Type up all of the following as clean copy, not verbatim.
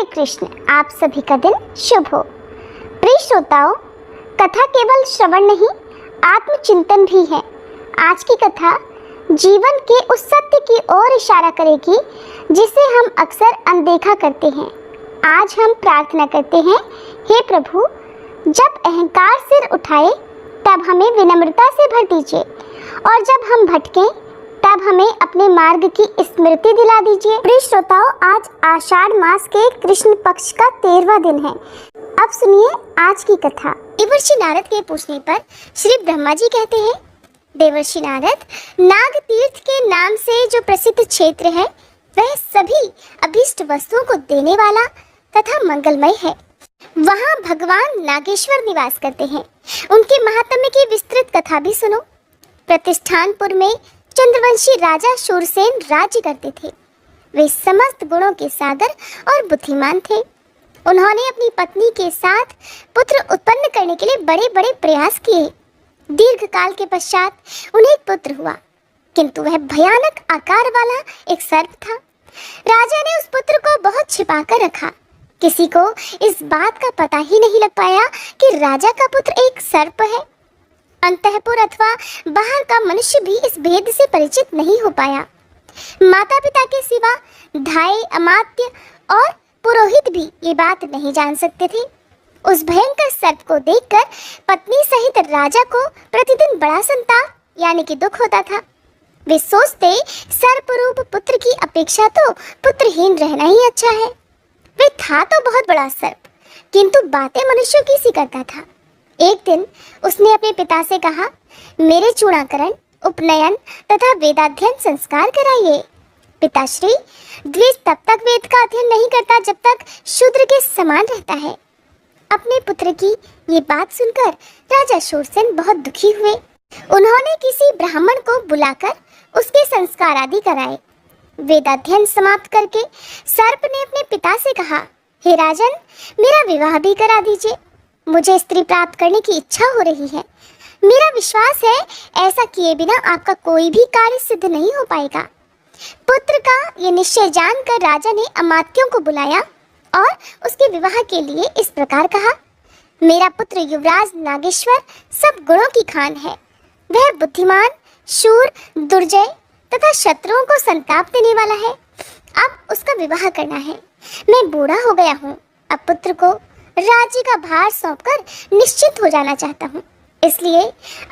कृष्ण, आप सभी का दिन शुभ हो। प्रिय श्रोताओं, कथा केवल श्रवण नहीं, आत्मचिंतन भी है। आज की कथा जीवन के उस सत्य की ओर इशारा करेगी जिसे हम अक्सर अनदेखा करते हैं। आज हम प्रार्थना करते हैं, हे प्रभु, जब अहंकार सिर उठाए तब हमें विनम्रता से भर दीजिए, और जब हम भटकें तब हमें अपने मार्ग की स्मृति दिला दीजिए। प्रिय श्रोताओ, आज आषाढ़ मास के कृष्ण पक्ष का 13वां दिन है। अब सुनिए आज की कथा। देवर्षि नारद के पूछने पर श्री ब्रह्मा जी कहते हैं, देवर्षि नारद, नाग तीर्थ के नाम से जो प्रसिद्ध क्षेत्र है वह सभी अभीष्ट वस्तुओं को देने वाला तथा मंगलमय है। वहाँ भगवान नागेश्वर निवास करते हैं। उनके महात्म्य की विस्तृत कथा भी सुनो। प्रतिष्ठानपुर में चंद्रवंशी राजा शूरसेन राज्य करते थे। वे समस्त गुणों के सागर और बुद्धिमान थे। उन्होंने अपनी पत्नी के साथ पुत्र उत्पन्न करने के लिए बड़े बड़े प्रयास किए। दीर्घ काल के पश्चात उन्हें एक पुत्र हुआ, किंतु वह भयानक आकार वाला एक सर्प था। राजा ने उस पुत्र को बहुत छिपा कर रखा। किसी को इस बात का पता ही नहीं लग पाया कि राजा का पुत्र एक सर्प है। अंतःपुर अथवा बाहर का मनुष्य भी इस भेद से परिचित नहीं हो पाया। माता पिता के सिवा धाई, अमात्य और पुरोहित भी ये बात नहीं जान सकते थे। उस भयंकर सर्प को देखकर पत्नी सहित राजा को प्रतिदिन बड़ा संताप यानी कि दुख होता था। वे सोचते, सर्प रूप पुत्र की अपेक्षा तो पुत्रहीन रहना ही अच्छा है। वे था तो बहुत बड़ा सर्प, किंतु बातें मनुष्यों की सी करता था। एक दिन उसने अपने पिता से कहा, मेरे चूड़ाकरण, उपनयन तथा वेदाध्ययन संस्कार कराइए। पिताश्री, द्विज तब तक वेद का अध्ययन नहीं करता जब तक शूद्र के समान रहता है। अपने पुत्र की ये बात सुनकर राजा शूरसेन बहुत दुखी हुए। उन्होंने किसी ब्राह्मण को बुलाकर उसके संस्कार आदि कराए। वेदाध्ययन समाप्त करके सर्प ने अपने पिता से कहा, हे राजन, मेरा विवाह भी करा दीजिए। मुझे स्त्री प्राप्त करने की इच्छा हो रही है। मेरा विश्वास है ऐसा किए बिना आपका कोई भी कार्य सिद्ध नहीं हो पाएगा। पुत्र का ये निश्चय जानकर राजा ने अमात्यों को बुलाया और उसके विवाह के लिए इस प्रकार कहा, मेरा पुत्र युवराज नागेश्वर सब गुणों की खान है। वह बुद्धिमान, शूर, दुर्जय तथा शत्रुओं को संताप देने वाला है। अब उसका विवाह करना है। मैं बूढ़ा हो गया हूँ। अब पुत्र को राज्य का भार सौंपकर निश्चित हो जाना चाहता हूँ। इसलिए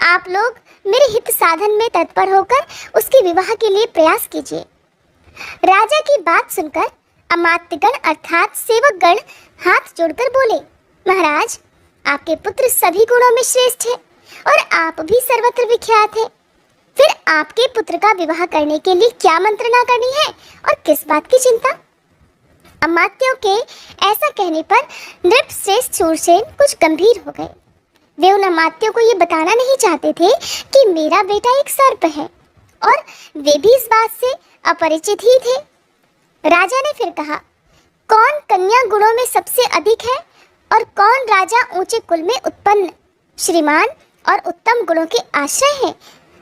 आप लोग मेरे हित साधन में तत्पर होकर उसके विवाह के लिए प्रयास कीजिए। राजा की बात सुनकर अमात्यगण अर्थात सेवकगण हाथ जोड़कर बोले, महाराज, आपके पुत्र सभी गुणों में श्रेष्ठ है और आप भी सर्वत्र विख्यात है। फिर आपके पुत्र का विवाह करने के लिए क्या मंत्रणा करनी है और किस बात की चिंता? अमात्यों के ऐसा कहने पर नृपश्रेष्ठ शूरसेन कुछ गंभीर हो गए। वे उन अमात्यों को ये बताना नहीं चाहते थे कि मेरा बेटा एक सर्प है, और वे भी इस बात से अपरिचित ही थे। राजा ने फिर कहा, कौन कन्या गुणों में सबसे अधिक है और कौन राजा ऊंचे कुल में उत्पन्न, श्रीमान और उत्तम गुणों के आश्रय है?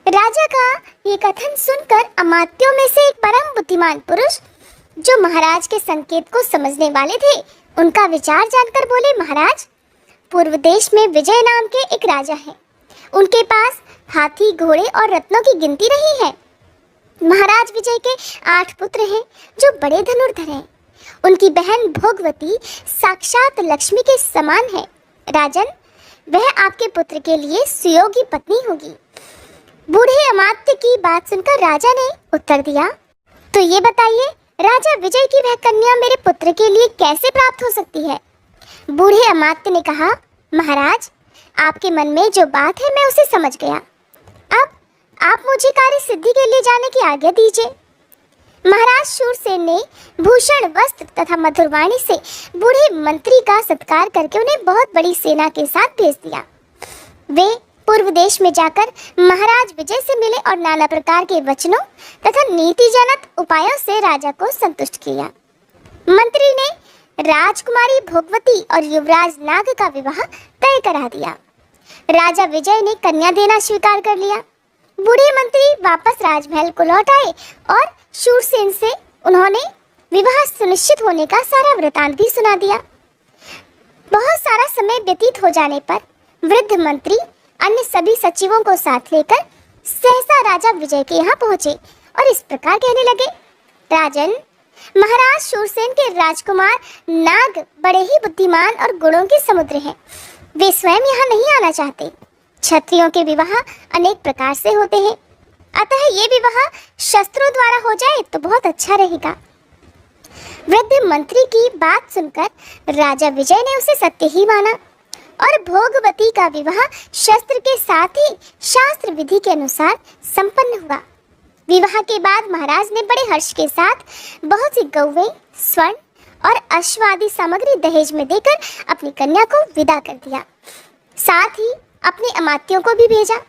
राजा का ये कथन सुनकर अमात्यों में से एक परम बुद्धिमान पुरुष, जो महाराज के संकेत को समझने वाले थे, उनका विचार जानकर बोले, महाराज, पूर्व देश में विजय नाम के एक राजा हैं। उनके पास हाथी, घोड़े और रत्नों की गिनती नहीं है। महाराज विजय के 8 पुत्र हैं जो बड़े धनुर्धर हैं। उनकी बहन भोगवती साक्षात लक्ष्मी के समान है। राजन, वह आपके पुत्र के लिए सुयोगी पत्नी होगी। बूढ़े अमात्य की बात सुनकर राजा ने उत्तर दिया, तो ये बताइए, राजा विजय की वह कन्या मेरे पुत्र के लिए कैसे प्राप्त हो सकती है? बूढ़े अमात्य ने कहा, महाराज, आपके मन में जो बात है मैं उसे समझ गया। अब आप मुझे कार्य सिद्धि के लिए जाने की आज्ञा दीजिए। महाराज शूरसेन ने भूषण, वस्त्र तथा मधुरवाणी से बूढ़े मंत्री का सत्कार करके उन्हें बहुत बड़ी सेना के साथ भेज दिया। वे पूर्व देश में जाकर महाराज विजय से मिले और नाना प्रकार के वचनों तथा नीतिजनक उपायों से राजा को संतुष्ट किया। मंत्री ने राजकुमारी भोगवती और युवराज नाग का विवाह तय करा दिया। राजा विजय ने कन्या देना स्वीकार कर लिया। बूढ़े मंत्री वापस राजमहल को लौट आए और शूरसेन से उन्होंने विवाह सुनिश्चित होने का सारा वृतांत भी सुना दिया। बहुत सारा समय व्यतीत हो जाने पर वृद्ध मंत्री अन्य सभी सचिवों को साथ लेकर सहसा राजा विजय के यहाँ पहुंचे और इस प्रकार कहने लगे, राजन, महाराज शूरसेन के राजकुमार नाग बड़े ही बुद्धिमान और गुणों के समुद्र हैं। वे स्वयं यहाँ नहीं आना चाहते। क्षत्रियों के विवाह अनेक प्रकार से होते हैं, अतः ये विवाह शस्त्रों द्वारा हो जाए तो बहुत अच्छा रहेगा। वृद्ध मंत्री की बात सुनकर राजा विजय ने उसे सत्य ही माना और भोगवती का विवाह शस्त्र के साथ ही शास्त्र विधि के अनुसार संपन्न हुआ। विवाह के बाद महाराज ने बड़े हर्ष के साथ बहुत सी गौवें, स्वर्ण और अश्व आदि सामग्री दहेज में देकर अपनी कन्या को विदा कर दिया। साथ ही अपने अमात्यों को भी भेजा।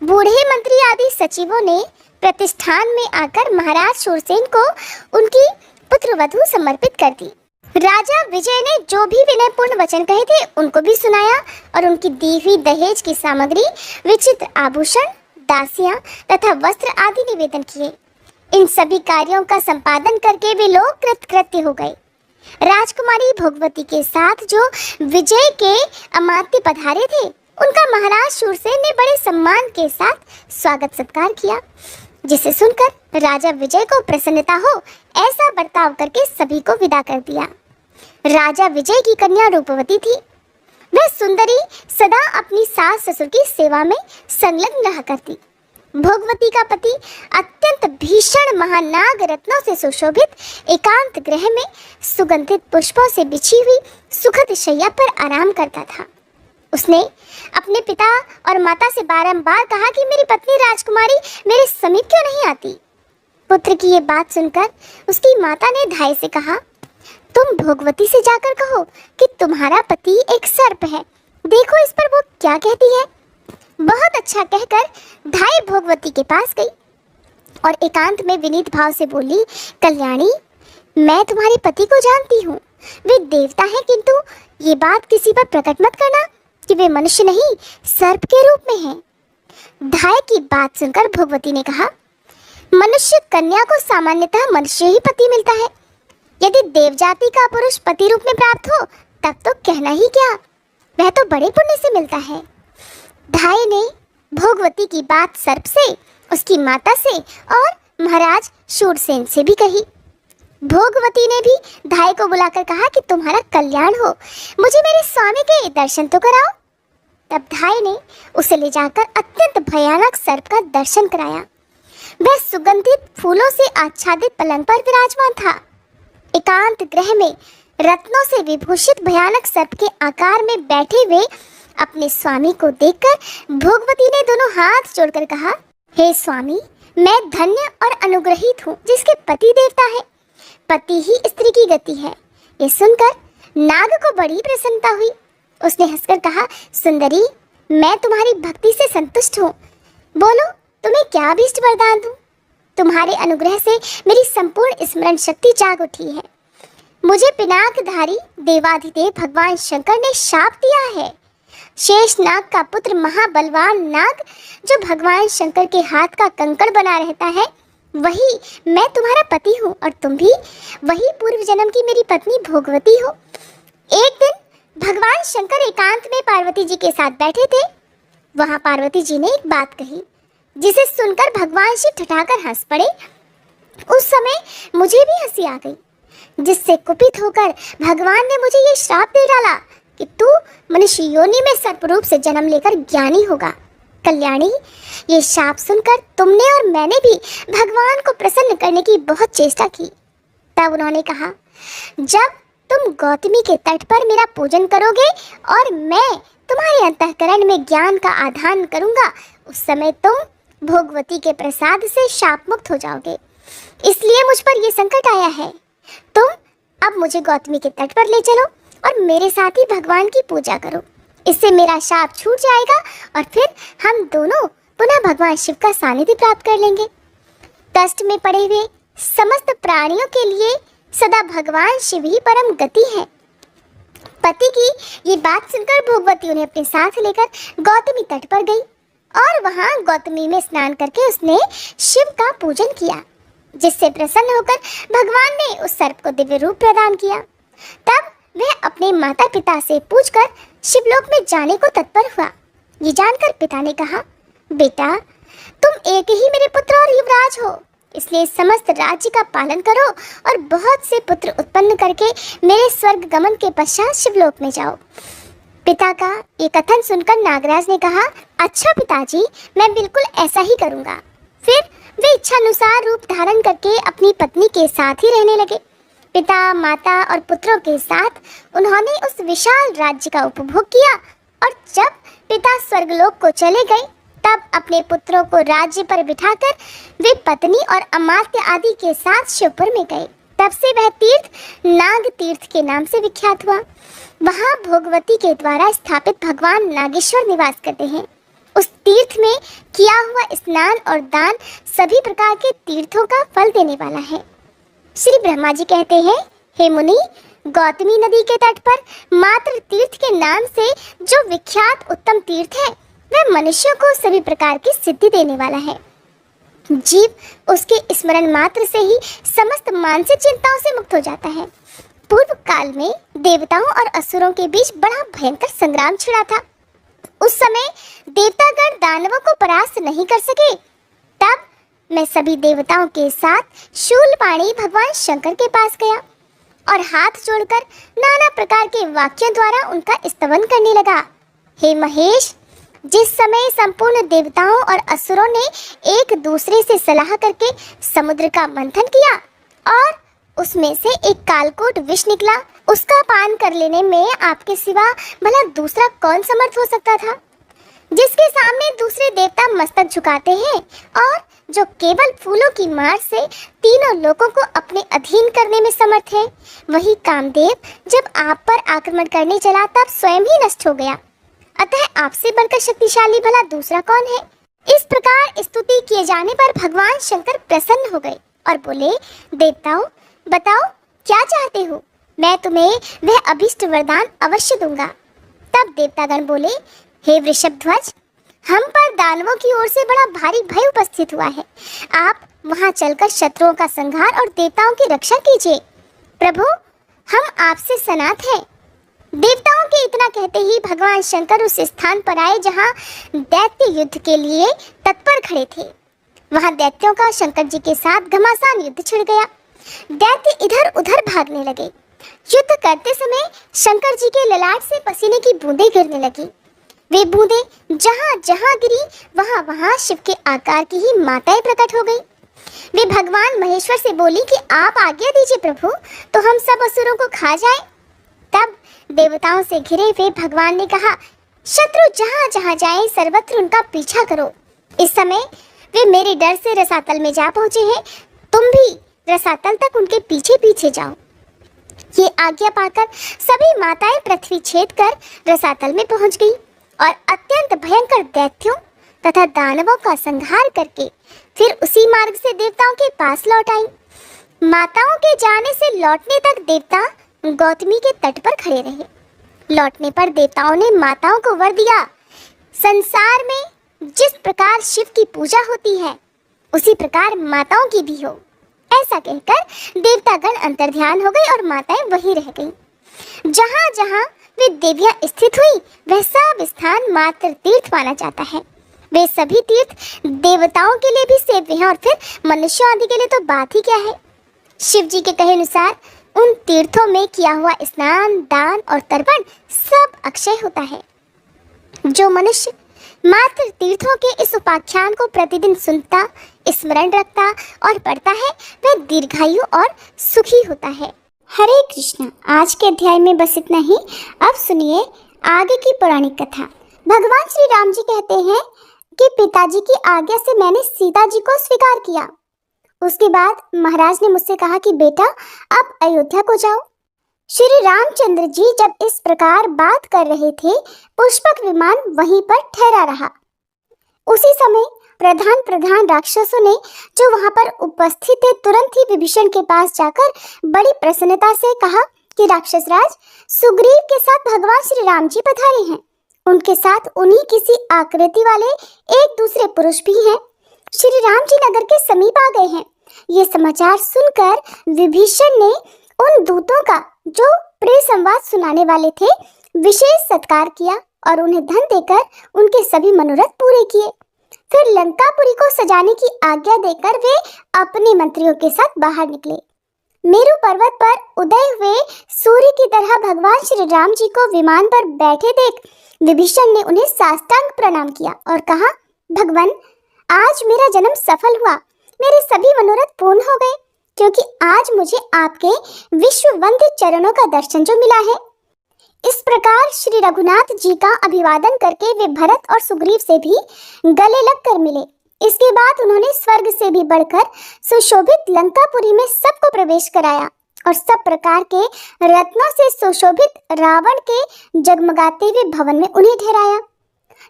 बूढ़े मंत्री आदि सचिवों ने प्रतिष्ठान में आकर महाराज शूरसेन को उनकी पुत्रवधू समर्पित कर दी। राजा विजय ने जो भी विनयपूर्ण वचन कहे थे उनको भी सुनाया और उनकी दी हुई दहेज की सामग्री, विचित्र आभूषण, दासियां तथा वस्त्र आदि निवेदन किए। इन सभी कार्यों का संपादन करके वे लोग कृतकृत्य हो गए। राजकुमारी भोगवती के साथ जो विजय के अमात्य पधारे थे उनका महाराज शूरसेन ने बड़े सम्मान के साथ स्वागत सत्कार किया, जिसे सुनकर राजा विजय को प्रसन्नता हो ऐसा बर्ताव करके सभी को विदा कर दिया। राजा विजय की कन्या रूपवती थी। वह सुंदरी सदा अपनी सास ससुर की सेवा में संलग्न रहा करती। भोगवती का पति अत्यंत भीषण महानाग रत्नों से सुशोभित एकांत गृह में सुगंधित पुष्पों से बिछी हुई सुखद शैया पर आराम करता था। उसने अपने पिता और माता से बारंबार कहा कि मेरी पत्नी राजकुमारी मेरे समीप क्यों नहीं आती। पुत्र की ये बात सुनकर उसकी माता ने धाई से कहा, तुम भोगवती से जाकर कहो कि तुम्हारा पति एक सर्प है, देखो इस पर वो क्या कहती है। बहुत अच्छा कहकर धाई भोगवती के पास गई और एकांत में विनीत भाव से बोली, कल्याणी, मैं तुम्हारे पति को जानती हूँ, वे देवता हैं, किंतु ये बात किसी पर प्रकट मत करना कि वे मनुष्य नहीं सर्प के रूप में हैं। धाई की बात सुनकर भोगवती ने कहा, मनुष्य कन्या को सामान्यतः मनुष्य ही पति मिलता है, यदि देव जाति का पुरुष पति रूप में प्राप्त हो तब तो कहना ही क्या, वह तो बड़े पुण्य से मिलता है। धाई ने भोगवती की बात सर्प से, उसकी माता से और महाराज शूरसेन से भी कही। भोगवती ने भी धाई को बुलाकर कहा कि तुम्हारा कल्याण हो, मुझे मेरे स्वामी के दर्शन तो कराओ। तब धाई ने उसे ले जाकर अत्यंत भयानक सर्प का दर्शन कराया। वह सुगंधित फूलों से आच्छादित पलंग पर विराजमान था। एकांत गृह में रत्नों से विभूषित भयानक सर्प के आकार में बैठे हुए अपने स्वामी को देखकर भोगवती ने दोनों हाथ जोड़कर कहा, हे स्वामी, मैं धन्य और अनुग्रहित हूँ जिसके पति देवता है, पति ही स्त्री की गति है। ये सुनकर नाग को बड़ी प्रसन्नता हुई। उसने हंसकर कहा, सुंदरी, मैं तुम्हारी भक्ति से संतुष्ट हूँ, बोलो तुम्हें क्या अभीष्ट वरदान दूं? तुम्हारे अनुग्रह से मेरी संपूर्ण स्मरण शक्ति जाग उठी है। मुझे पिनाकधारी देवाधिदेव भगवान शंकर ने शाप दिया है। शेष नाग का पुत्र महाबलवान नाग जो भगवान शंकर के हाथ का कंकड़ बना रहता है, वही मैं तुम्हारा पति हूँ और तुम भी वही पूर्व जन्म की मेरी पत्नी भोगवती हो। एक दिन भगवान शंकर एकांत में पार्वती जी के साथ बैठे थे। वहाँ पार्वती जी ने एक बात कही जिसे सुनकर भगवान शिव ठठाकर हंस पड़े। उस समय मुझे भी हंसी आ गई, जिससे कुपित होकर भगवान ने मुझे ये श्राप दे डाला कि तू मनुष्य योनि में सर्प रूप से जन्म लेकर ज्ञानी होगा। कल्याणी, ये शाप सुनकर तुमने और मैंने भी भगवान को प्रसन्न करने की बहुत चेष्टा की। तब उन्होंने कहा, जब तुम गौतमी के तट पर मेरा पूजन करोगे और मैं तुम्हारे अंतःकरण में ज्ञान का आधान करूंगा, उस समय तुम भोगवती के प्रसाद से शाप मुक्त हो जाओगे। इसलिए मुझ पर यह संकट आया है। तुम अब मुझे गौतमी के तट पर ले चलो और मेरे साथ ही भगवान की पूजा करो। इससे मेरा शाप छूट जाएगा और फिर हम दोनों पुनः भगवान शिव का सानिध्य प्राप्त कर लेंगे। कष्ट में पड़े हुए समस्त प्राणियों के लिए सदा भगवान शिव ही परम गति है। पति की ये बात सुनकर भोगवती उन्हें अपने साथ लेकर गौतमी तट पर गई और वहां गौतमी में स्नान करके उसने शिव का पूजन किया। जिससे प्रसन्न होकर भगवान ने उस सर्प को दिव्य रूप प्रदान किया। तब वह अपने माता पिता से पूछकर शिवलोक में जाने को तत्पर हुआ। ये जानकर पिता ने कहा, बेटा, तुम एक ही मेरे पुत्र और युवराज हो, इसलिए समस्त राज्य का पालन करो और बहुत से पुत्र उत्पन्न करके मेरे स्वर्ग गमन के पश्चात शिवलोक में जाओ। पिता का ये कथन सुनकर नागराज ने कहा, अच्छा पिताजी, मैं बिल्कुल ऐसा ही करूँगा। फिर वे इच्छानुसार रूप धारण करके अपनी पत्नी के साथ ही रहने लगे। पिता, माता और पुत्रों के साथ उन्होंने उस विशाल राज्य का उपभोग किया और जब पिता स्वर्गलोक को चले गए तब अपने पुत्रों को राज्य पर बिठाकर वे पत्नी और अमात्य आदि के साथ शिवपुर में गए। तब से वह तीर्थ नाग तीर्थ के नाम से विख्यात हुआ। वहाँ भोगवती के द्वारा स्थापित भगवान नागेश्वर निवास करते हैं। उस तीर्थ में किया हुआ स्नान और दान सभी प्रकार के तीर्थों का फल देने वाला है। श्री ब्रह्मा जी कहते हैं, हे मुनि, गौतमी नदी के तट पर मात्र तीर्थ के नाम से जो विख्यात उत्तम तीर्थ है वह मनुष्यों को सभी प्रकार की सिद्धि देने वाला है। जीव उसके स्मरण मात्र से ही समस्त मानसिक चिंताओं से मुक्त हो जाता है। पूर्व काल में देवताओं और असुरों के बीच बड़ा भयंकर संग्राम छिड़ा था। उस समय देवतागण दानवों को परास्त नहीं कर सके। तब मैं सभी देवताओं के साथ शूलपाणी भगवान शंकर के पास गया और हाथ जोड़कर नाना प्रकार के वाक्यों द्वारा उनका स्तवन करने लगा। हे महेश, जिस समय संपूर्ण देवताओं और असुरों ने एक दूसरे से सलाह करके समुद्र का मंथन किया और उसमें से एक कालकूट विष निकला, उसका पान कर लेने में आपके सिवा भला दूसरा कौन समर्थ हो सकता था? जिसके सामने दूसरे देवता मस्तक झुकाते हैं और जो केवल फूलों की मार से तीनों लोगों को अपने अधीन करने में समर्थ है, वही कामदेव जब आप पर आक्रमण करने चला तब स्वयं ही नष्ट हो गया। अतः आपसे बढ़कर शक्तिशाली भला दूसरा कौन है? इस प्रकार स्तुति किए जाने पर भगवान शंकर प्रसन्न हो गए और बोले, देवताओं, बताओ क्या चाहते हो? मैं तुम्हें वह अभिष्ट वरदान अवश्य दूंगा। तब देवतागण बोले, हे वृषभध्वज, हम पर दानवों की ओर से बड़ा भारी भय उपस्थित हुआ है। आप वहां चलकर शत्रुओं का संहार और देवताओं की रक्षा कीजिए। प्रभु, हम आपसे सनाथ हैं। देवताओं के इतना कहते ही भगवान शंकर उस स्थान पर आए जहां दैत्य युद्ध के लिए तत्पर खड़े थे। वहां दैत्यों का शंकर जी के साथ घमासान युद्ध छिड़ गया। दैत्य इधर उधर भागने लगे। युद्ध करते समय शंकर जी के ललाट से पसीने की बूंदें गिरने लगी। वे बूंदें जहां जहां गिरी वहां वहां शिव के आकार की ही माताएं प्रकट हो गई। वे भगवान महेश्वर से बोली कि आप आज्ञा दीजिए प्रभु, तो हम सब असुरों को खा जाएं। तब देवताओं से घिरे हुए भगवान ने कहा, शत्रु जहां जहां जाएं सर्वत्र उनका पीछा करो। इस समय वे मेरे डर से रसातल में जा पहुंचे हैं, तुम भी रसातल तक उनके पीछे पीछे जाओ। ये आज्ञा पाकर सभी माताएं पृथ्वी छेद कर रसातल में पहुंच गई और अत्यंत भयंकर दैत्यों तथा दानवों का संहार करके फिर उसी मार्ग से देवताओं के पास लौट आई। माताओं के जाने से लौटने तक देवता गौतमी के तट पर खड़े रहे। लौटने पर देवताओं ने माताओं को वर दिया, संसार में जिस प्रकार शिव की पूजा होती है उसी प्रकार माताओं की भी हो। ऐसा कहकर देवतागण अंतर्ध्यान हो गए और माताएं वहीं रह गईं। जहां जहां वे देवियां स्थित हुई वह सब स्थान मात्र तीर्थ माना जाता है। वे सभी तीर्थ देवताओं के लिए भी सेव्य हैं और फिर मनुष्यों आदि के लिए तो बात ही क्या है। शिव जी के कहे अनुसार उन तीर्थों में किया हुआ स्नान, दान और तर्पण सब अक्षय होता है। जो मनुष्य मात्र तीर्थों के इस उपाख्यान को प्रतिदिन सुनता, स्मरण रखता और पढ़ता है वह दीर्घायु और सुखी होता है। हरे कृष्ण। आज के अध्याय में बस इतना ही। अब सुनिए आगे की पौराणिक कथा। भगवान श्री राम जी कहते हैं कि पिताजी की आज्ञा से मैंने सीता जी को स्वीकार किया। उसके बाद महाराज ने मुझसे कहा कि बेटा अब अयोध्या को जाओ। श्री रामचंद्र जी जब इस प्रकार बात कर रहे थे, पुष्पक विमान वहीं पर ठहरा रहा। उसी समय प्रधान राक्षसों ने जो वहां पर उपस्थित थे तुरंत ही विभीषण के पास जाकर बड़ी प्रसन्नता से कहा कि राक्षस राज, सुग्रीव के साथ भगवान श्री राम जी पधारे हैं। उनके साथ उन्हीं किसी आकृति वाले एक दूसरे पुरुष भी हैं। श्री राम जी नगर के समीप आ गए हैं ये समाचार सुनकर विभीषण ने उन दूतों का जो प्रिय संवाद सुनाने वाले थे विशेष सत्कार किया और उन्हें धन देकर उनके सभी मनोरथ पूरे किए। फिर लंकापुरी को सजाने की आज्ञा देकर वे अपने मंत्रियों के साथ बाहर निकले। मेरु पर्वत पर उदय हुए सूर्य की तरह भगवान श्री राम जी को विमान पर बैठे देख विभीषण ने उन्हें साष्टांग प्रणाम किया और कहा, भगवान, आज मेरा जन्म सफल हुआ, मेरे सभी मनोरथ पूर्ण हो गए, क्योंकि आज मुझे आपके विश्ववंद्य चरणों का दर्शन जो मिला है। इस प्रकार श्री रघुनाथ जी का अभिवादन करके वे भरत और सुग्रीव से भी गले लगकर मिले। इसके बाद उन्होंने स्वर्ग से भी बढ़कर सुशोभित लंकापुरी में सबको प्रवेश कराया और सब प्रकार के रत्नों से सुशोभित रावण के जगमगाते हुए भवन में उन्हें ठहराया।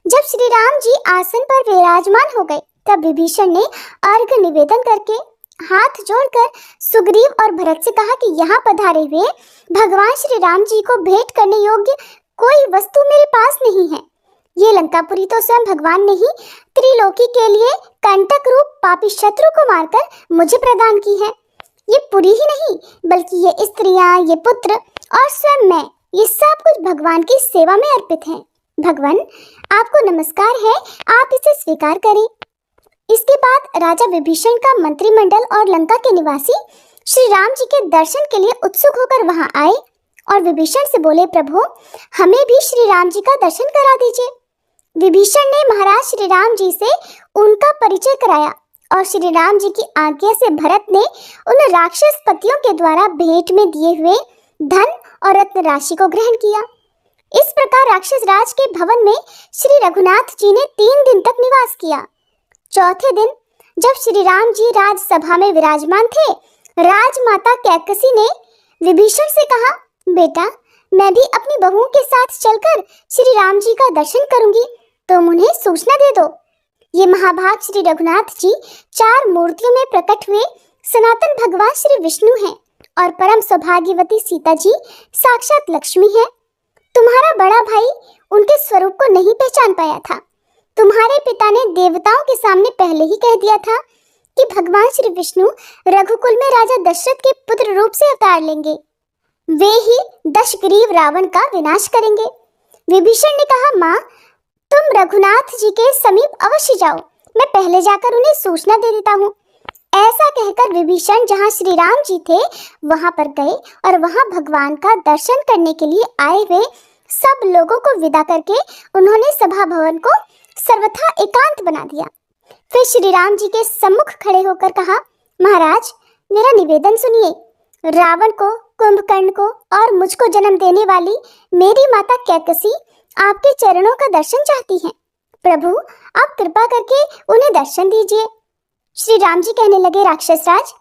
जब श्री राम जी आसन पर विराजमान हो गए तब विभीषण ने अर्घ्य निवेदन करके हाथ जोड़कर सुग्रीव और भरत से कहा कि यहाँ पधारे हुए भगवान श्री राम जी को भेंट करने योग्य कोई वस्तु मेरे पास नहीं है। ये लंकापुरी तो स्वयं भगवान ने ही त्रिलोकी के लिए कंटक रूप पापी शत्रु को मारकर मुझे प्रदान की है। ये पुरी ही नहीं बल्कि ये स्त्रियां, ये पुत्र और स्वयं मैं, ये सब कुछ भगवान की सेवा में अर्पित है। भगवान, आपको नमस्कार है, आप इसे स्वीकार करें। इसके बाद राजा विभीषण का मंत्रिमंडल और लंका के निवासी श्री राम जी के दर्शन के लिए उत्सुक होकर वहां आए और विभीषण से बोले, प्रभु, हमें भी श्री राम जी का दर्शन करा दीजिए। विभीषण ने महाराज श्री राम जी से उनका परिचय कराया और श्री राम जी की आज्ञा से भरत ने उन राक्षस पतियों के द्वारा भेंट में दिए हुए धन और रत्न राशि को ग्रहण किया। इस प्रकार राक्षस राज के भवन में श्री रघुनाथ जी ने 3 दिन तक निवास किया। चौथे दिन जब श्री राम जी राजसभा में विराजमान थे, राजमाता कैकसी ने विभीषण से कहा, बेटा, मैं भी अपनी बहुओं के साथ चलकर श्री राम जी का दर्शन करूंगी, तुम उन्हें सूचना दे दो। ये महाभाग श्री रघुनाथ जी 4 मूर्तियों में प्रकट हुए सनातन भगवान श्री विष्णु हैं और परम सौभाग्यवती सीता जी साक्षात लक्ष्मी है। तुम्हारा बड़ा भाई उनके स्वरूप को नहीं पहचान पाया था। तुम्हारे पिता ने देवताओं के सामने पहले ही कह दिया था कि भगवान श्री विष्णु रघुकुल में राजा दशरथ के पुत्र रूप से अवतार लेंगे। वे ही दशग्रीव रावण का विनाश करेंगे। विभीषण ने कहा, माँ, तुम रघुनाथ जी के समीप अवश्य जाओ, मैं पहले जाकर उन्हें सूचना दे देता हूँ। ऐसा कहकर विभीषण जहाँ श्री राम जी थे वहां पर गए और वहां भगवान का दर्शन करने के लिए आए हुए सब लोगों को विदा करके उन्होंने सभा भवन को सर्वथा एकांत बना दिया। फिर श्री राम जी के सम्मुख खड़े होकर कहा, महाराज, मेरा निवेदन सुनिए। रावण को, कुंभकर्ण को और मुझको जन्म देने वाली मेरी माता कैकसी आपके चरणों का दर्शन चाहती हैं। प्रभु, आप कृपा करके उन्हें दर्शन दीजिए। श्री राम जी कहने लगे, राक्षस राज,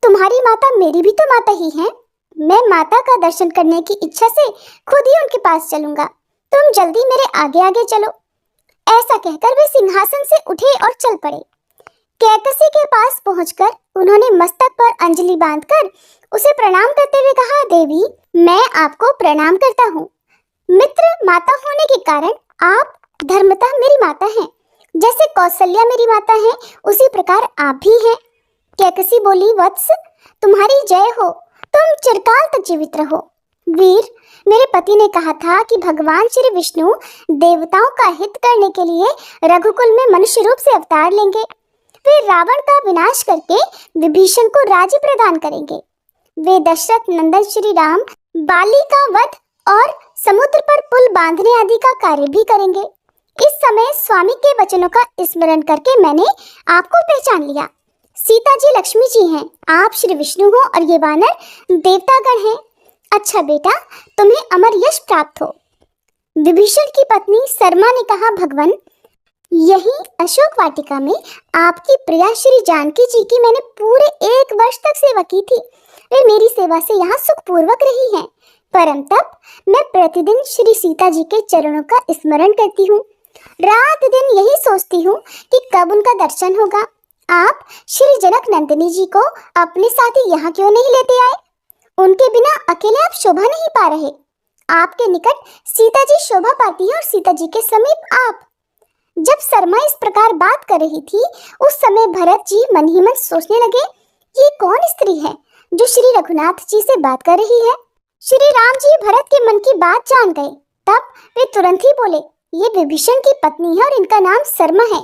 तुम्हारी माता मेरी भी तो माता ही है। मैं माता का दर्शन करने की इच्छा से खुद ही उनके पास चलूंगा। तुम जल्दी मेरे आगे आगे चलो। ऐसा कहकर वे सिंहासन से उठे और चल पड़े। कैकसी के पास पहुंचकर उन्होंने मस्तक पर अंजलि बांधकर उसे प्रणाम करते हुए कहा, देवी, मैं आपको प्रणाम करता हूँ। मित्र माता होने के कारण आप धर्मतः मेरी माता हैं। जैसे कौशल्या मेरी माता है, उसी प्रकार आप भी हैं। कैकसी बोली, वत्स, तुम्हारी जय हो, तुम चिरकाल तक जीवित रहो। वीर, मेरे पति ने कहा था कि भगवान श्री विष्णु देवताओं का हित करने के लिए रघुकुल में मनुष्य रूप से अवतार लेंगे। वे रावण का विनाश करके विभीषण को राज्य प्रदान करेंगे। वे दशरथ नंदन श्री राम बाली का वध और समुद्र पर पुल बांधने आदि का कार्य भी करेंगे। इस समय स्वामी के वचनों का स्मरण करके मैंने आपको पहचान लिया। सीता जी लक्ष्मी जी हैं, आप श्री विष्णु हो और ये वानर देवतागण हैं। अच्छा बेटा, तुम्हें अमर यश प्राप्त हो। विभीषण की पत्नी शर्मा ने कहा, भगवान, यही अशोक वाटिका में आपकी प्रिया श्री जानकी जी की मैंने पूरे 1 वर्ष तक सेवा की थी। वे मेरी सेवा से यहाँ सुखपूर्वक रही हैं। परम तप मैं प्रतिदिन श्री सीता जी के चरणों का स्मरण करती हूँ। रात दिन यही सोचती हूँ कि कब उनका दर्शन होगा। आप श्री जनक नंदिनी जी को अपने साथ ही यहाँ क्यों नहीं लेते आए? उनके बिना अकेले आप शोभा नहीं पा रहे। आपके निकट सीता जी शोभा पाती है और सीता जी के समीप आप। जब शर्मा इस प्रकार बात कर रही थी, उस समय भरत जी मन ही मन सोचने लगे ये कौन स्त्री है जो श्री रघुनाथ जी से बात कर रही है? श्री राम जी भरत के मन की बात जान गए। तब वे तुरंत ही बोले, ये विभीषण की पत्नी है और इनका नाम शर्मा है।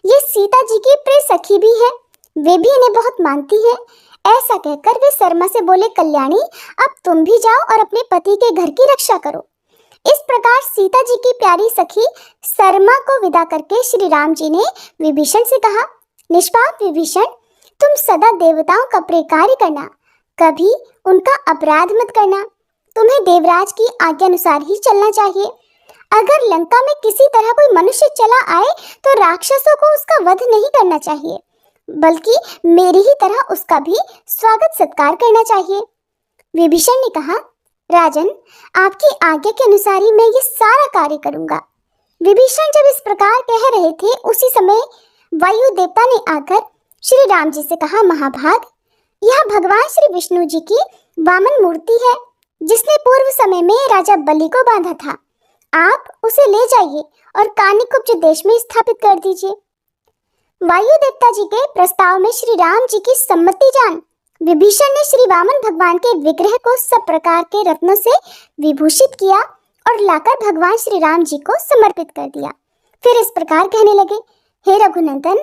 ये सीता जी की प्रिय सखी भी है, वे भी इन्हें बहुत मानती है। ऐसा कहकर वे शर्मा से बोले, कल्याणी अब तुम भी जाओ और अपने पति के घर की रक्षा करो। इस प्रकार सीता जी की प्यारी सखी शर्मा को विदा करके श्री राम जी ने विभीषण से कहा, निष्पाप विभीषण, तुम सदा देवताओं का प्रिय कार्य करना, कभी उनका अपराध मत करना। तुम्हें देवराज की आज्ञा अनुसार ही चलना चाहिए। अगर लंका में किसी तरह कोई मनुष्य चला आए तो राक्षसों को उसका वध नहीं करना चाहिए, बल्कि मेरी ही तरह उसका भी स्वागत सत्कार करना चाहिए। विभीषण ने कहा, राजन, आपकी आज्ञा के अनुसार ही मैं ये सारा कार्य करूंगा। विभीषण जब इस प्रकार कह रहे थे, उसी समय वायु देवता ने आकर श्री राम जी से कहा, महाभाग, यह भगवान श्री विष्णु जी की वामन मूर्ति है, जिसने पूर्व समय में राजा बलि को बांधा था। आप उसे ले जाइए और कानिकुब्ज देश में स्थापित कर दीजिए। वायु देवता जी के प्रस्ताव में श्री राम जी की सम्मति जान विभीषण ने श्री वामन भगवान के विग्रह को सब प्रकार के रत्नों से विभूषित किया और लाकर भगवान श्री राम जी को समर्पित कर दिया। फिर इस प्रकार कहने लगे, हे रघुनंदन,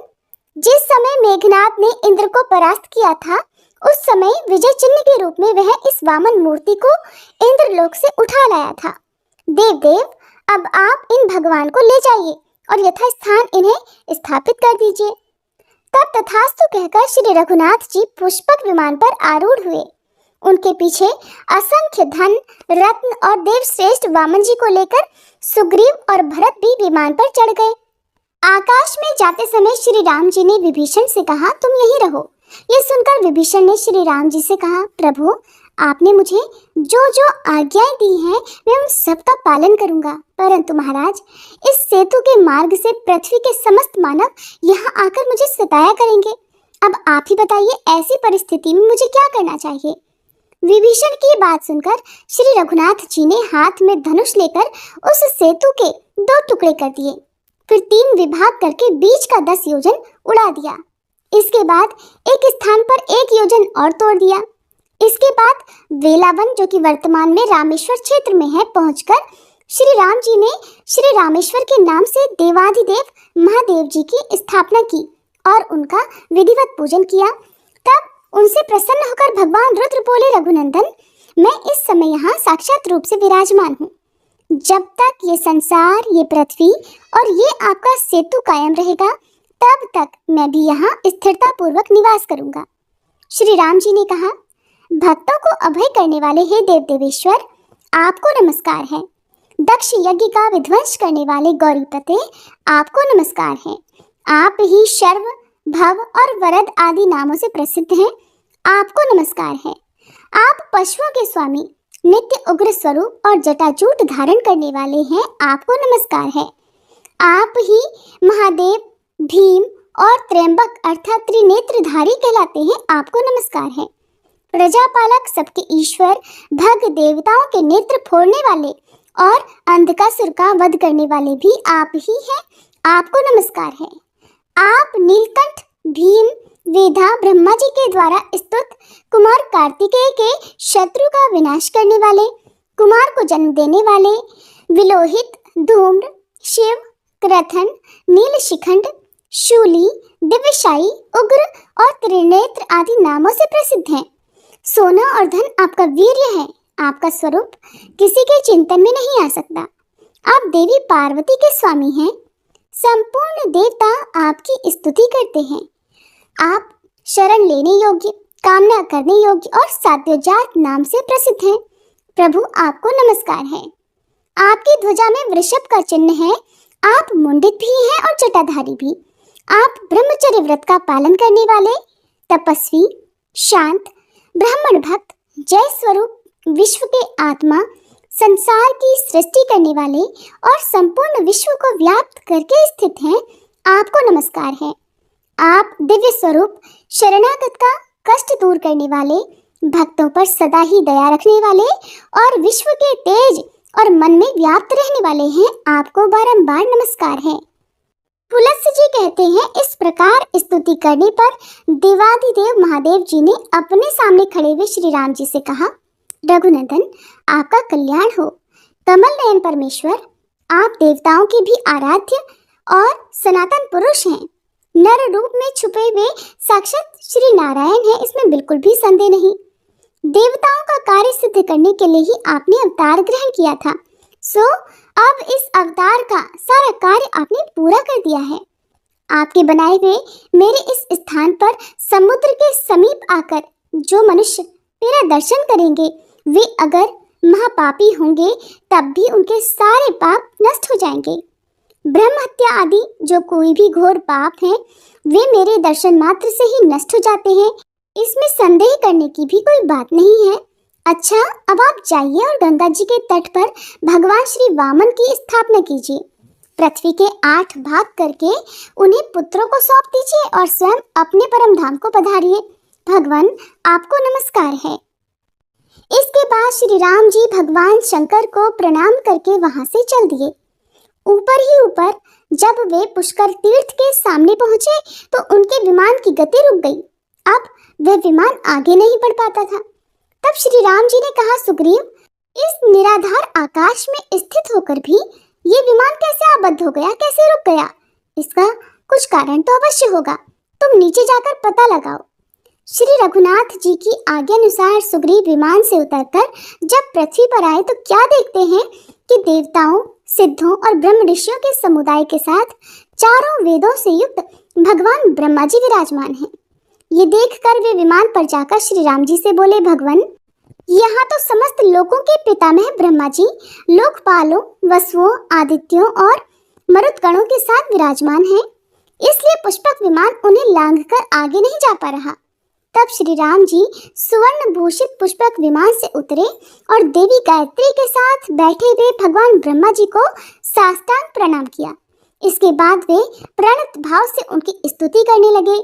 जिस समय मेघनाद ने इंद्र को परास्त किया था, उस समय विजय चिन्ह के रूप में वह इस वामन मूर्ति को इंद्रलोक से उठा लाया था। देव देव, अब आप इन भगवान को ले जाइए और यथास्थान इन्हें स्थापित कर दीजिए। तब तथास्तु कहकर श्री रघुनाथ जी पुष्पक विमान पर आरूढ़ हुए। उनके पीछे असंख्य धन, रत्न और देव श्रेष्ठ वामन जी को लेकर सुग्रीव और भरत भी विमान पर चढ़ गए। आकाश में जाते समय श्री राम जी ने विभीषण से कहा, तुम यहीं रहो। ये सुनकर विभीषण ने श्री राम जी से कहा, प्रभु, आपने मुझे जो जो आज्ञाएं दी हैं, मैं उन सब का पालन करूंगा। परंतु महाराज, इस सेतु के मार्ग से पृथ्वी के समस्त मानव यहाँ आकर मुझे सताया करेंगे। अब आप ही बताइए, ऐसी परिस्थिति में मुझे क्या करना चाहिए? विभीषण की बात सुनकर श्री रघुनाथ जी ने हाथ में धनुष लेकर उस सेतु के 2 टुकड़े कर दिए, फिर 3 विभाग करके बीच का 10 योजन उड़ा दिया। इसके बाद एक स्थान पर 1 योजन और तोड़ दिया। इसके बाद वेलावन, जो कि वर्तमान में रामेश्वर क्षेत्र में है, पहुंचकर श्री राम जी ने श्री रामेश्वर के नाम से देवाधिदेव महादेव जी की स्थापना की और उनका विधिवत पूजन किया। तब उनसे प्रसन्न होकर भगवान रुद्र बोले, रघुनंदन, मैं इस समय यहाँ साक्षात रूप से विराजमान हूँ। जब तक ये संसार, ये पृथ्वी और ये आपका सेतु कायम रहेगा, तब तक मैं भी यहाँ स्थिरता पूर्वक निवास करूंगा। श्री राम जी ने कहा, भक्तों को अभय करने वाले हे देव देवेश्वर, आपको नमस्कार है। दक्ष यज्ञ का विध्वंस करने वाले गौरीपते, आपको नमस्कार है। आप ही शर्व, भव और वरद आदि नामों से प्रसिद्ध हैं, आपको नमस्कार है। आप पशुओं के स्वामी, नित्य उग्र स्वरूप और जटाजूट धारण करने वाले हैं, आपको नमस्कार है। आप ही महादेव, भीम और त्र्यंबक अर्थात त्रिनेत्रधारी कहलाते हैं, आपको नमस्कार है। प्रजापालक, सबके ईश्वर, भग देवताओं के नेत्र फोड़ने वाले और अंधकासुर का वध करने वाले भी आप ही हैं, आपको नमस्कार है। आप नीलकंठ, भीम, वेदा ब्रह्मा जी के द्वारा स्तुत कुमार कार्तिकेय के शत्रु का विनाश करने वाले, कुमार को जन्म देने वाले, विलोहित, धूम्र, शिव, क्रथन, नीलशिखंड, शूली, दिव्यशाई, उग्र और त्रिनेत्र आदि नामों से प्रसिद्ध हैं। सोना और धन आपका वीर्य है, आपका स्वरूप किसी के चिंतन में नहीं आ सकता। आप देवी पार्वती के स्वामी हैं। संपूर्ण देवता आपकी स्तुति करते हैं। आप शरण लेने योग्य, कामना करने योग्य और साध्योजात नाम से प्रसिद्ध हैं। प्रभु, आपको नमस्कार है। आपकी ध्वजा में वृषभ का चिन्ह है। आप मुंडित भी हैं और जटाधारी भी। आप ब्रह्मचर्य व्रत का पालन करने वाले, तपस्वी, शांत, ब्राह्मण भक्त, जय स्वरूप, विश्व के आत्मा, संसार की सृष्टि करने वाले और संपूर्ण विश्व को व्याप्त करके स्थित हैं, आपको नमस्कार है। आप दिव्य स्वरूप, शरणागत का कष्ट दूर करने वाले, भक्तों पर सदा ही दया रखने वाले और विश्व के तेज और मन में व्याप्त रहने वाले हैं, आपको बारंबार नमस्कार है। पुलत्स्य जी कहते हैं, इस प्रकार स्तुति करने पर देवाधिदेव महादेव जी ने अपने सामने खड़े हुए श्री राम जी से कहा, रघुनंदन, आपका कल्याण हो। कमल नयन परमेश्वर, आप देवताओं के भी आराध्य और सनातन पुरुष हैं। नर रूप में छुपे हुए साक्षात श्री नारायण हैं, इसमें बिल्कुल भी संदेह नहीं। देवताओं का कार्य सिद्ध करने के लिए ही आपने अवतार ग्रहण किया था, सो अब इस अवतार का सारा कार्य आपने पूरा कर दिया है। आपके बनाए हुए मेरे इस स्थान पर समुद्र के समीप आकर जो मनुष्य मेरा दर्शन करेंगे, वे अगर महापापी होंगे तब भी उनके सारे पाप नष्ट हो जाएंगे। ब्रह्म हत्या आदि जो कोई भी घोर पाप हैं, वे मेरे दर्शन मात्र से ही नष्ट हो जाते हैं, इसमें संदेह करने की भी कोई बात नहीं है। अच्छा, अब आप जाइए और गंगा जी के तट पर भगवान श्री वामन की स्थापना कीजिए। पृथ्वी के 8 भाग करके उन्हें पुत्रों को सौंप दीजिए और स्वयं अपने परम धाम को पधारिए। भगवान, आपको नमस्कार है। इसके बाद श्री राम जी भगवान शंकर को प्रणाम करके वहां से चल दिए। ऊपर ही ऊपर जब वे पुष्कर तीर्थ के सामने पहुंचे तो उनके विमान की गति रुक गई। अब वह विमान आगे नहीं बढ़ पाता था। तब श्री राम जी ने कहा, सुग्रीव, इस निराधार आकाश में स्थित होकर भी ये विमान कैसे आबद्ध हो गया, कैसे रुक गया? इसका कुछ कारण तो अवश्य होगा, तुम नीचे जाकर पता लगाओ। श्री रघुनाथ जी की आज्ञा अनुसार सुग्रीव विमान से उतरकर जब पृथ्वी पर आए तो क्या देखते हैं कि देवताओं, सिद्धों और ब्रह्म ऋषियों के समुदाय के साथ चारों वेदों से युक्त भगवान ब्रह्मा जी विराजमान हैं। ये देखकर वे विमान पर जाकर श्री राम जी से बोले, भगवान, यहाँ तो समस्त लोकों के पितामह ब्रह्मा जी लोकपालों, वसुओं, आदित्यों और मरुतगणों के साथ विराजमान हैं, इसलिए पुष्पक विमान उन्हें लांघकर आगे नहीं जा पा रहा। तब श्री राम जी सुवर्ण भूषित पुष्पक विमान से उतरे और देवी गायत्री के साथ बैठे हुए भगवान ब्रह्मा जी को साष्टांग प्रणाम किया। इसके बाद वे प्रणत भाव से उनकी स्तुति करने लगे।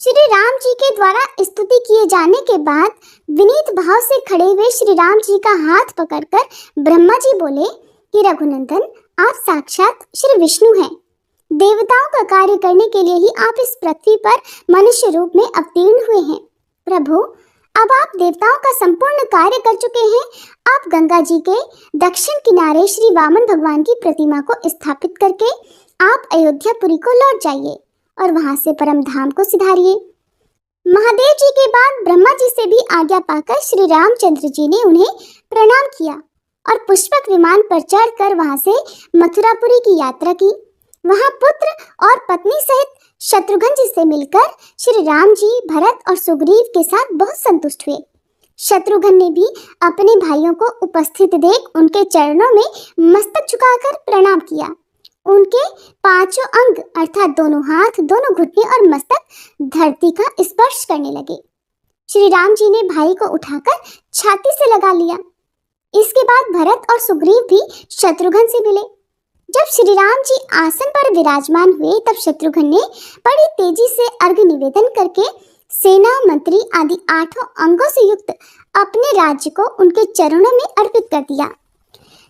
श्री राम जी के द्वारा स्तुति किए जाने के बाद विनीत भाव से खड़े हुए श्री राम जी का हाथ पकड़कर ब्रह्मा जी बोले कि रघुनंदन, आप साक्षात श्री विष्णु हैं। देवताओं का कार्य करने के लिए ही आप इस पृथ्वी पर मनुष्य रूप में अवतीर्ण हुए हैं। प्रभु, अब आप देवताओं का संपूर्ण कार्य कर चुके हैं। आप गंगा जी के दक्षिण किनारे श्री वामन भगवान की प्रतिमा को स्थापित करके आप अयोध्यापुरी को लौट जाइए और वहां से परम धाम को सिधारिए। महादेव जी के बाद ब्रह्मा जी से भी आज्ञा पाकर श्री रामचंद्र जी ने उन्हें प्रणाम किया और पुष्पक विमान पर चढ़कर वहां से मथुरापुरी की यात्रा की। वहां पुत्र और पत्नी सहित शत्रुघ्न जी से मिलकर श्री राम जी भरत और सुग्रीव के साथ बहुत संतुष्ट हुए। शत्रुघ्न ने भी अपने भाइयों को उपस्थित देख उनके चरणों में मस्तक झुकाकर प्रणाम किया। उनके 5 अंग अर्थात दोनों हाथ, दोनों घुटने और मस्तक धरती का स्पर्श करने लगे। श्री राम जी ने भाई को उठाकर छाती से लगा लिया। इसके बाद भरत और सुग्रीव भी शत्रुघ्न से मिले। जब श्री राम जी आसन पर विराजमान हुए तब शत्रुघ्न ने बड़ी तेजी से अर्घ्य निवेदन करके सेना, मंत्री आदि 8 अंगों से युक्त अपने राज्य को उनके चरणों में अर्पित कर दिया।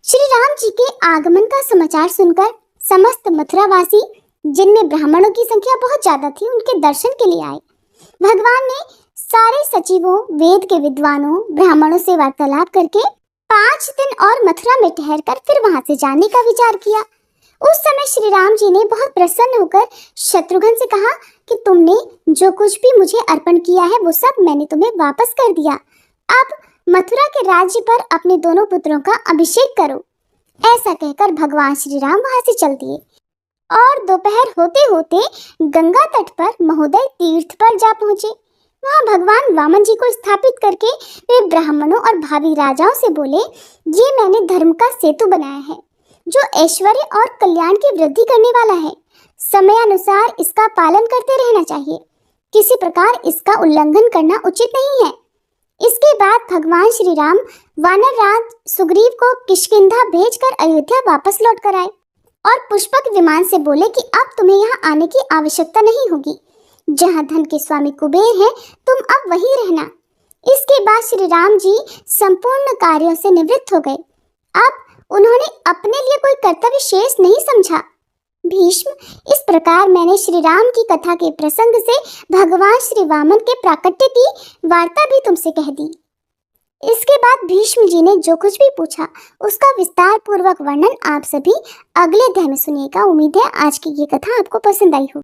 श्री राम जी के आगमन का समाचार सुनकर समस्त मथुरावासी, जिनमें ब्राह्मणों की संख्या बहुत ज्यादा थी, उनके दर्शन के लिए आए। भगवान ने सारे सचिवों, वेद के विद्वानों, ब्राह्मणों से वार्तालाप करके 5 दिन और मथुरा में ठहरकर फिर वहां से जाने का विचार किया। उस समय श्री राम जी ने बहुत प्रसन्न होकर शत्रुघ्न से कहा कि तुमने जो कुछ भी मुझे अर्पण किया है वो सब मैंने तुम्हें वापस कर दिया। अब मथुरा के राज्य पर अपने दोनों पुत्रों का अभिषेक करो। ऐसा कहकर भगवान श्री राम वहां से चल दिए और दोपहर होते होते गंगा तट पर महोदय तीर्थ पर जा पहुंचे। वहां भगवान वामन जी को स्थापित करके वे ब्राह्मणों और भावी राजाओं से बोले, ये मैंने धर्म का सेतु बनाया है जो ऐश्वर्य और कल्याण की वृद्धि करने वाला है। समयानुसार इसका पालन करते रहना चाहिए, किसी प्रकार इसका उल्लंघन करना उचित नहीं है। इसके बाद भगवान श्री राम वानर राज सुग्रीव को किष्किंधा भेजकर अयोध्या वापस लौट कर आए और पुष्पक विमान से बोले कि अब तुम्हें यहाँ आने की आवश्यकता नहीं होगी। जहाँ धन के स्वामी कुबेर हैं, तुम अब वहीं रहना। इसके बाद श्री राम जी संपूर्ण कार्यों से निवृत्त हो गए। अब उन्होंने अपने लिए कोई कर्तव्य शेष नहीं समझा। भीष्म, इस प्रकार मैंने श्री राम की कथा के प्रसंग से भगवान श्री वामन के प्राकट्य की वार्ता भी तुमसे कह दी। इसके बाद भीष्म जी ने जो कुछ भी पूछा उसका विस्तार पूर्वक वर्णन आप सभी अगले अध्याय में सुनिएगा। उम्मीद है आज की ये कथा आपको पसंद आई हो।